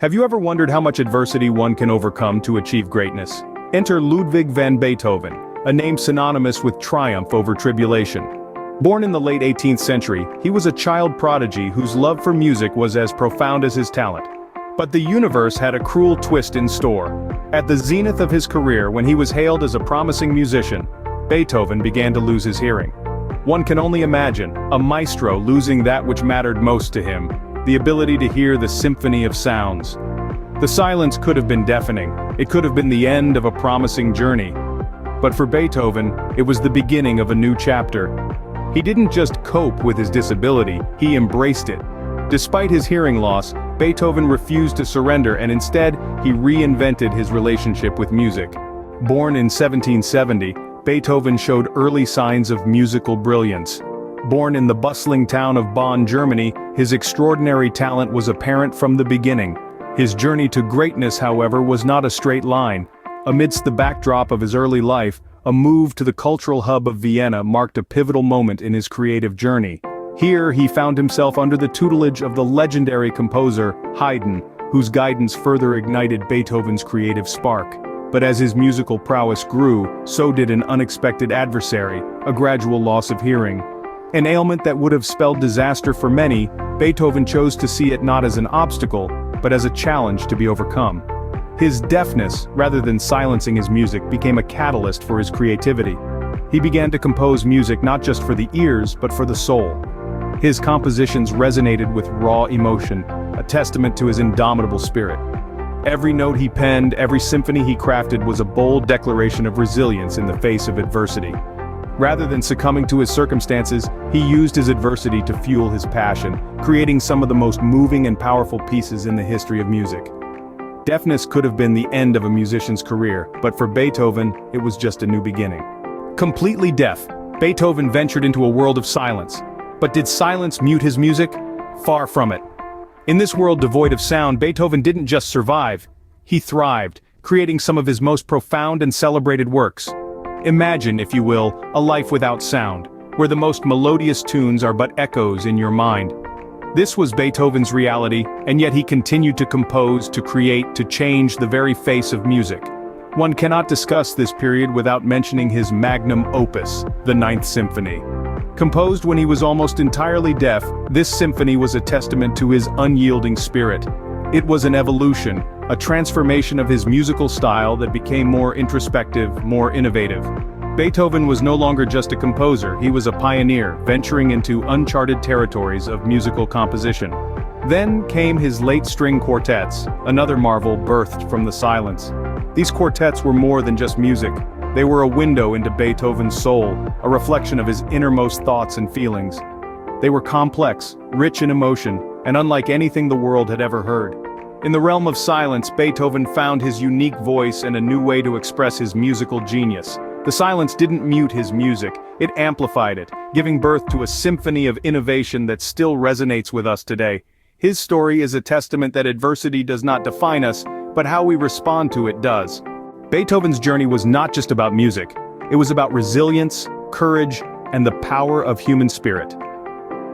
Have you ever wondered how much adversity one can overcome to achieve greatness? Enter Ludwig van Beethoven, a name synonymous with triumph over tribulation. Born in the late 18th century, he was a child prodigy whose love for music was as profound as his talent. But the universe had a cruel twist in store. At the zenith of his career, when he was hailed as a promising musician, Beethoven began to lose his hearing. One can only imagine, a maestro losing that which mattered most to him, the ability to hear the symphony of sounds. The silence could have been deafening, it could have been the end of a promising journey. But for Beethoven, it was the beginning of a new chapter. He didn't just cope with his disability, he embraced it. Despite his hearing loss, Beethoven refused to surrender and instead, he reinvented his relationship with music. Born in 1770, Beethoven showed early signs of musical brilliance. Born in the bustling town of Bonn, Germany, his extraordinary talent was apparent from the beginning. His journey to greatness, however, was not a straight line. Amidst the backdrop of his early life, a move to the cultural hub of Vienna marked a pivotal moment in his creative journey. Here he found himself under the tutelage of the legendary composer, Haydn, whose guidance further ignited Beethoven's creative spark. But as his musical prowess grew, so did an unexpected adversary, a gradual loss of hearing. An ailment that would have spelled disaster for many, Beethoven chose to see it not as an obstacle, but as a challenge to be overcome. His deafness, rather than silencing his music, became a catalyst for his creativity. He began to compose music not just for the ears, but for the soul. His compositions resonated with raw emotion, a testament to his indomitable spirit. Every note he penned, every symphony he crafted was a bold declaration of resilience in the face of adversity. Rather than succumbing to his circumstances, he used his adversity to fuel his passion, creating some of the most moving and powerful pieces in the history of music. Deafness could have been the end of a musician's career, but for Beethoven, it was just a new beginning. Completely deaf, Beethoven ventured into a world of silence. But did silence mute his music? Far from it. In this world devoid of sound, Beethoven didn't just survive, he thrived, creating some of his most profound and celebrated works. Imagine, if you will, a life without sound, where the most melodious tunes are but echoes in your mind. This was Beethoven's reality, and yet he continued to compose, to create, to change the very face of music. One cannot discuss this period without mentioning his magnum opus, the Ninth Symphony. Composed when he was almost entirely deaf, this symphony was a testament to his unyielding spirit. It was an evolution, a transformation of his musical style that became more introspective, more innovative. Beethoven was no longer just a composer, he was a pioneer, venturing into uncharted territories of musical composition. Then came his late string quartets, another marvel birthed from the silence. These quartets were more than just music. They were a window into Beethoven's soul, a reflection of his innermost thoughts and feelings. They were complex, rich in emotion, and unlike anything the world had ever heard. In the realm of silence, Beethoven found his unique voice and a new way to express his musical genius. The silence didn't mute his music, it amplified it, giving birth to a symphony of innovation that still resonates with us today. His story is a testament that adversity does not define us, but how we respond to it does. Beethoven's journey was not just about music, it was about resilience, courage, and the power of human spirit.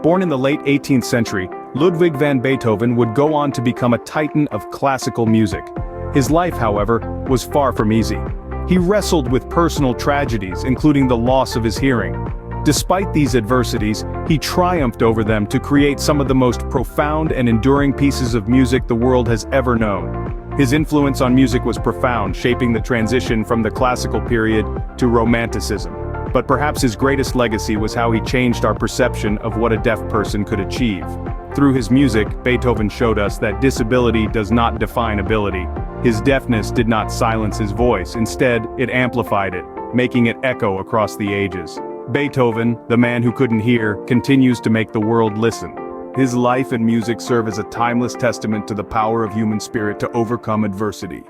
Born in the late 18th century, Ludwig van Beethoven would go on to become a titan of classical music. His life, however, was far from easy. He wrestled with personal tragedies, including the loss of his hearing. Despite these adversities, he triumphed over them to create some of the most profound and enduring pieces of music the world has ever known. His influence on music was profound, shaping the transition from the classical period to Romanticism. But perhaps his greatest legacy was how he changed our perception of what a deaf person could achieve. Through his music, Beethoven showed us that disability does not define ability. His deafness did not silence his voice, instead, it amplified it, making it echo across the ages. Beethoven, the man who couldn't hear, continues to make the world listen. His life and music serve as a timeless testament to the power of human spirit to overcome adversity.